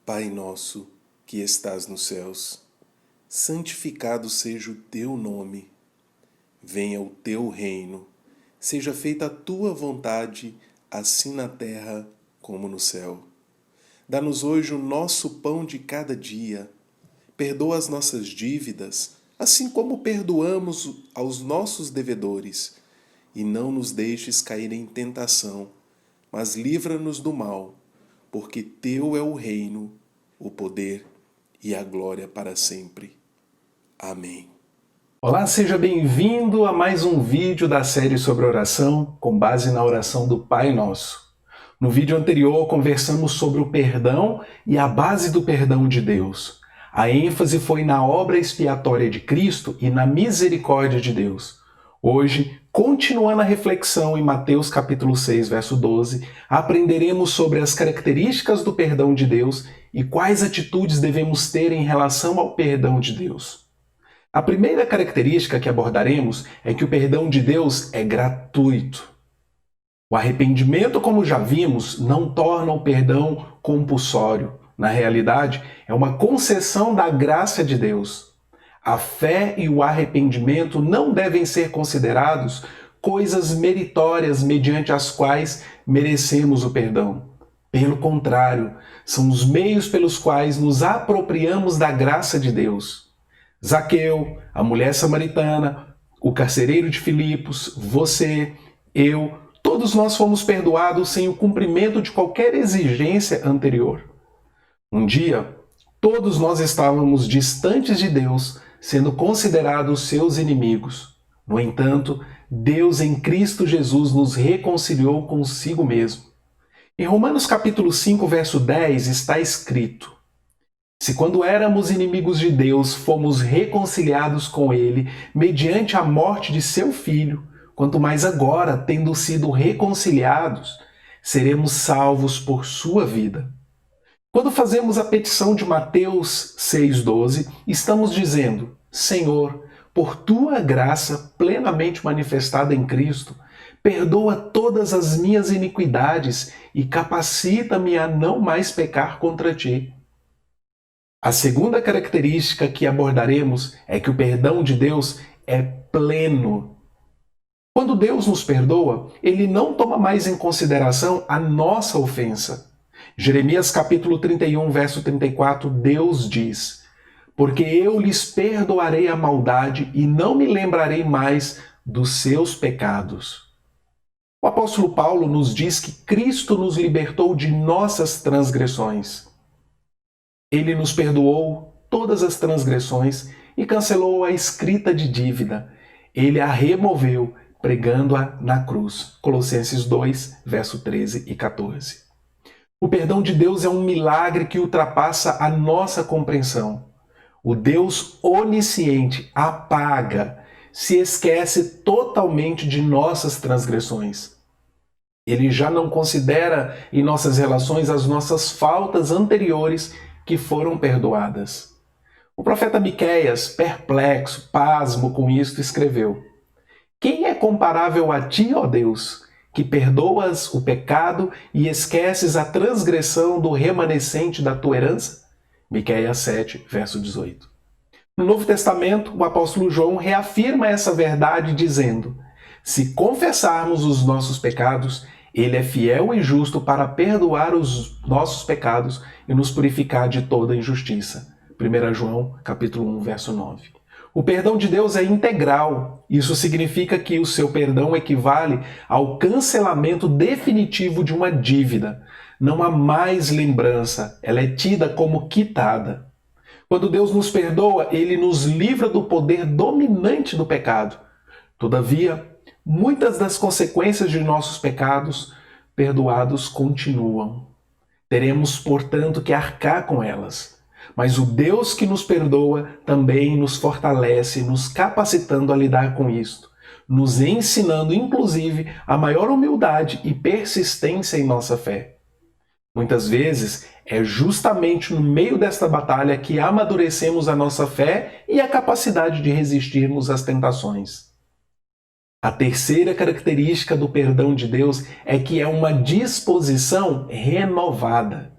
Pai nosso, que estás nos céus, santificado seja o teu nome. Venha o teu reino. Seja feita a tua vontade, assim na terra como no céu. Dá-nos hoje o nosso pão de cada dia. Perdoa as nossas dívidas, assim como perdoamos aos nossos devedores. E não nos deixes cair em tentação, mas livra-nos do mal, porque teu é o reino, o poder e a glória para sempre. Amém. Olá, seja bem-vindo a mais um vídeo da série sobre oração, com base na oração do Pai Nosso. No vídeo anterior, conversamos sobre o perdão e a base do perdão de Deus. A ênfase foi na obra expiatória de Cristo e na misericórdia de Deus. Hoje, continuando a reflexão em Mateus capítulo 6, verso 12, aprenderemos sobre as características do perdão de Deus e quais atitudes devemos ter em relação ao perdão de Deus. A primeira característica que abordaremos é que o perdão de Deus é gratuito. O arrependimento, como já vimos, não torna o perdão compulsório. Na realidade, é uma concessão da graça de Deus. A fé e o arrependimento não devem ser considerados coisas meritórias mediante as quais merecemos o perdão. Pelo contrário, são os meios pelos quais nos apropriamos da graça de Deus. Zaqueu, a mulher samaritana, o carcereiro de Filipos, você, eu, todos nós fomos perdoados sem o cumprimento de qualquer exigência anterior. Um dia, todos nós estávamos distantes de Deus, sendo considerados seus inimigos. No entanto, Deus em Cristo Jesus nos reconciliou consigo mesmo. Em Romanos capítulo 5, verso 10 está escrito: se quando éramos inimigos de Deus, fomos reconciliados com Ele mediante a morte de seu Filho, quanto mais agora, tendo sido reconciliados, seremos salvos por sua vida. Quando fazemos a petição de Mateus 6,12, estamos dizendo: Senhor, por tua graça plenamente manifestada em Cristo, perdoa todas as minhas iniquidades e capacita-me a não mais pecar contra ti. A segunda característica que abordaremos é que o perdão de Deus é pleno. Quando Deus nos perdoa, Ele não toma mais em consideração a nossa ofensa. Jeremias capítulo 31, verso 34, Deus diz: porque eu lhes perdoarei a maldade e não me lembrarei mais dos seus pecados. O apóstolo Paulo nos diz que Cristo nos libertou de nossas transgressões. Ele nos perdoou todas as transgressões e cancelou a escrita de dívida. Ele a removeu, pregando-a na cruz. Colossenses 2, verso 13 e 14. O perdão de Deus é um milagre que ultrapassa a nossa compreensão. O Deus onisciente apaga, se esquece totalmente de nossas transgressões. Ele já não considera em nossas relações as nossas faltas anteriores que foram perdoadas. O profeta Miqueias, perplexo, pasmo com isto, escreveu: quem é comparável a ti, ó Deus, que perdoas o pecado e esqueces a transgressão do remanescente da tua herança? Miqueias 7, verso 18. No Novo Testamento, o apóstolo João reafirma essa verdade dizendo: se confessarmos os nossos pecados, Ele é fiel e justo para perdoar os nossos pecados e nos purificar de toda injustiça. 1 João, capítulo 1, verso 9. O perdão de Deus é integral. Isso significa que o seu perdão equivale ao cancelamento definitivo de uma dívida. Não há mais lembrança, ela é tida como quitada. Quando Deus nos perdoa, Ele nos livra do poder dominante do pecado. Todavia, muitas das consequências de nossos pecados perdoados continuam. Teremos, portanto, que arcar com elas. Mas o Deus que nos perdoa também nos fortalece, nos capacitando a lidar com isto, nos ensinando, inclusive, a maior humildade e persistência em nossa fé. Muitas vezes, é justamente no meio desta batalha que amadurecemos a nossa fé e a capacidade de resistirmos às tentações. A terceira característica do perdão de Deus é que é uma disposição renovada.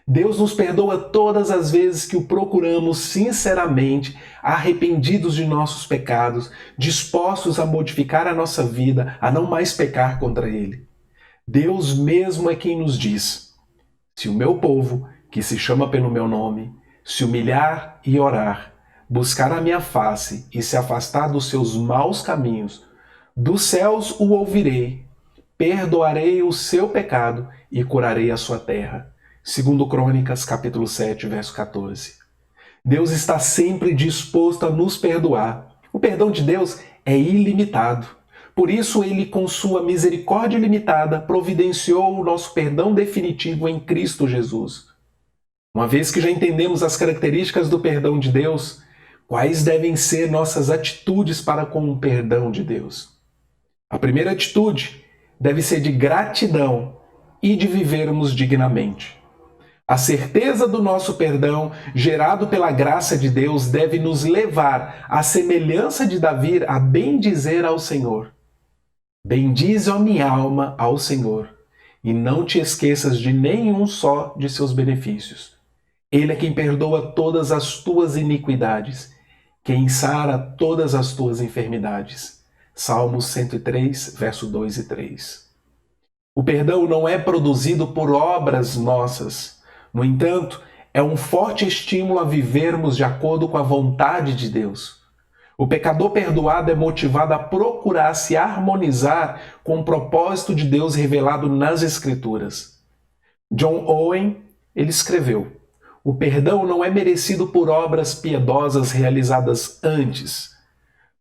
Deus nos perdoa todas as vezes que o procuramos sinceramente, arrependidos de nossos pecados, dispostos a modificar a nossa vida, a não mais pecar contra Ele. Deus mesmo é quem nos diz: se o meu povo, que se chama pelo meu nome, se humilhar e orar, buscar a minha face e se afastar dos seus maus caminhos, dos céus o ouvirei, perdoarei o seu pecado e curarei a sua terra. Segundo Crônicas, capítulo 7, verso 14. Deus está sempre disposto a nos perdoar. O perdão de Deus é ilimitado. Por isso, Ele, com sua misericórdia ilimitada, providenciou o nosso perdão definitivo em Cristo Jesus. Uma vez que já entendemos as características do perdão de Deus, quais devem ser nossas atitudes para com o perdão de Deus? A primeira atitude deve ser de gratidão e de vivermos dignamente. A certeza do nosso perdão, gerado pela graça de Deus, deve nos levar, à semelhança de Davi, a bendizer ao Senhor. Bendize, ó minha alma, ao Senhor, e não te esqueças de nenhum só de seus benefícios. Ele é quem perdoa todas as tuas iniquidades, quem sara todas as tuas enfermidades. Salmos 103, verso 2 e 3. O perdão não é produzido por obras nossas. No entanto, é um forte estímulo a vivermos de acordo com a vontade de Deus. O pecador perdoado é motivado a procurar se harmonizar com o propósito de Deus revelado nas Escrituras. John Owen, ele escreveu: o perdão não é merecido por obras piedosas realizadas antes,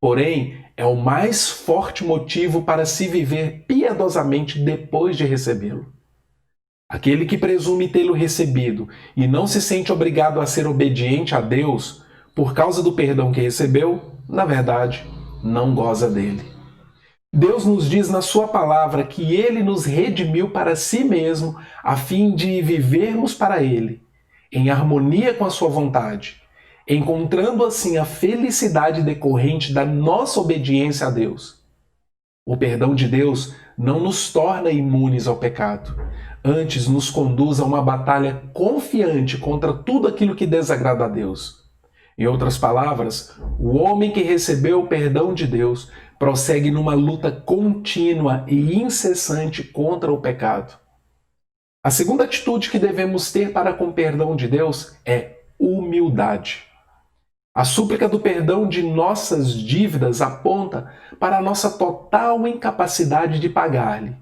porém, é o mais forte motivo para se viver piedosamente depois de recebê-lo. Aquele que presume tê-lo recebido e não se sente obrigado a ser obediente a Deus por causa do perdão que recebeu, na verdade, não goza dele. Deus nos diz na sua palavra que Ele nos redimiu para si mesmo a fim de vivermos para Ele, em harmonia com a sua vontade, encontrando assim a felicidade decorrente da nossa obediência a Deus. O perdão de Deus não nos torna imunes ao pecado, antes nos conduz a uma batalha confiante contra tudo aquilo que desagrada a Deus. Em outras palavras, o homem que recebeu o perdão de Deus prossegue numa luta contínua e incessante contra o pecado. A segunda atitude que devemos ter para com o perdão de Deus é humildade. A súplica do perdão de nossas dívidas aponta para a nossa total incapacidade de pagar-lhe.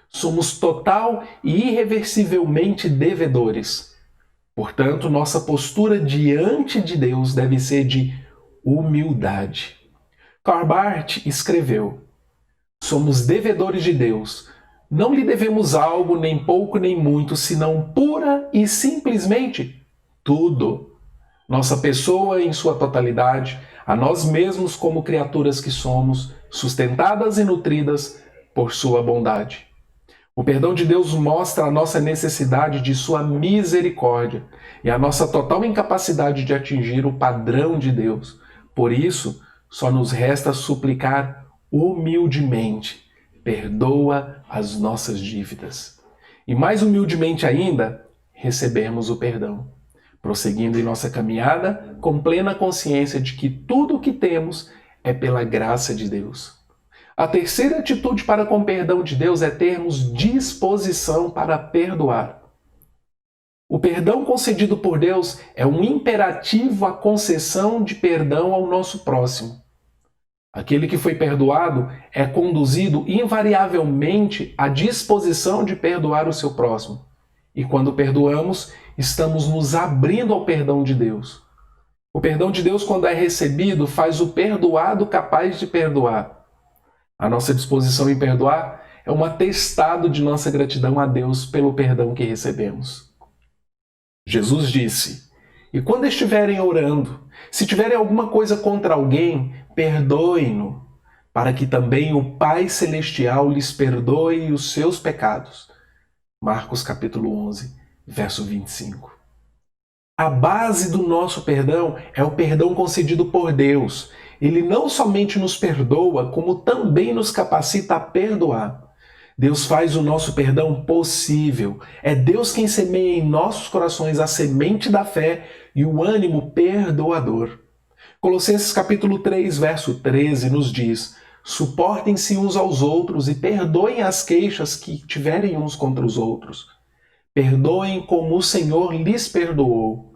Somos total e irreversivelmente devedores. Portanto, nossa postura diante de Deus deve ser de humildade. Karl Barth escreveu: somos devedores de Deus. Não lhe devemos algo, nem pouco nem muito, senão pura e simplesmente tudo. Nossa pessoa em sua totalidade, a nós mesmos como criaturas que somos, sustentadas e nutridas por sua bondade. O perdão de Deus mostra a nossa necessidade de sua misericórdia e a nossa total incapacidade de atingir o padrão de Deus. Por isso, só nos resta suplicar humildemente: perdoa as nossas dívidas. E mais humildemente ainda, recebemos o perdão, prosseguindo em nossa caminhada com plena consciência de que tudo o que temos é pela graça de Deus. A terceira atitude para com o perdão de Deus é termos disposição para perdoar. O perdão concedido por Deus é um imperativo à concessão de perdão ao nosso próximo. Aquele que foi perdoado é conduzido invariavelmente à disposição de perdoar o seu próximo. E quando perdoamos, estamos nos abrindo ao perdão de Deus. O perdão de Deus, quando é recebido, faz o perdoado capaz de perdoar. A nossa disposição em perdoar é um atestado de nossa gratidão a Deus pelo perdão que recebemos. Jesus disse: e quando estiverem orando, se tiverem alguma coisa contra alguém, perdoem-no, para que também o Pai Celestial lhes perdoe os seus pecados. Marcos capítulo 11, verso 25. A base do nosso perdão é o perdão concedido por Deus. Ele não somente nos perdoa, como também nos capacita a perdoar. Deus faz o nosso perdão possível. É Deus quem semeia em nossos corações a semente da fé e o ânimo perdoador. Colossenses capítulo 3, verso 13 nos diz: suportem-se uns aos outros e perdoem as queixas que tiverem uns contra os outros. Perdoem como o Senhor lhes perdoou.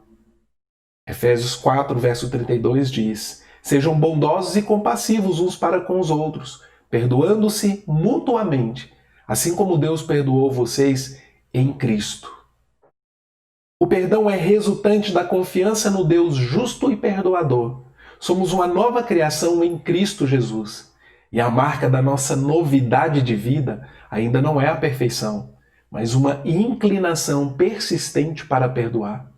Efésios 4, verso 32 diz: sejam bondosos e compassivos uns para com os outros, perdoando-se mutuamente, assim como Deus perdoou vocês em Cristo. O perdão é resultante da confiança no Deus justo e perdoador. Somos uma nova criação em Cristo Jesus. E a marca da nossa novidade de vida ainda não é a perfeição, mas uma inclinação persistente para perdoar.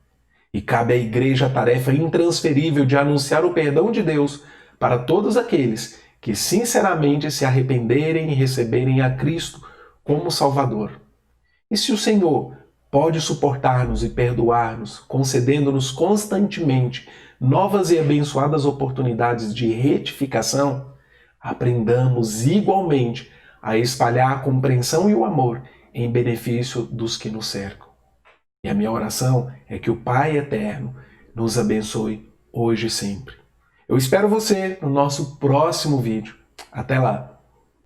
E cabe à igreja a tarefa intransferível de anunciar o perdão de Deus para todos aqueles que sinceramente se arrependerem e receberem a Cristo como Salvador. E se o Senhor pode suportar-nos e perdoar-nos, concedendo-nos constantemente novas e abençoadas oportunidades de retificação, aprendamos igualmente a espalhar a compreensão e o amor em benefício dos que nos cercam. E a minha oração é que o Pai Eterno nos abençoe hoje e sempre. Eu espero você no nosso próximo vídeo. Até lá!